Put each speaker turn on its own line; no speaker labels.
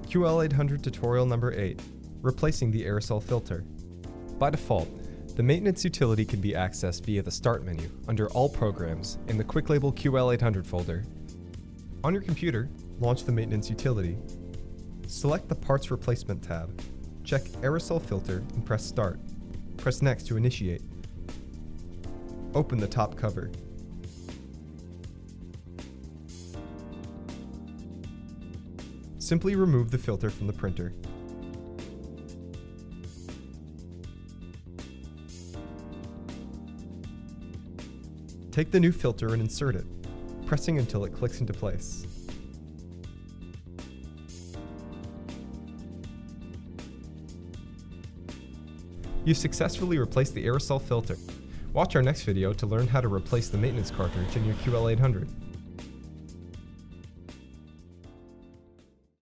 QL-800 tutorial number 8, replacing the aerosol filter. By default, the maintenance utility can be accessed via the Start menu under All Programs in the Quick Label QL-800 folder. On your computer, launch the maintenance utility. Select the Parts Replacement tab. Check Aerosol Filter and press Start. Press Next to initiate. Open the top cover. Simply remove the filter from the printer. Take the new filter and insert it, pressing until it clicks into place. You've successfully replaced the aerosol filter. Watch our next video to learn how to replace the maintenance cartridge in your QL-800.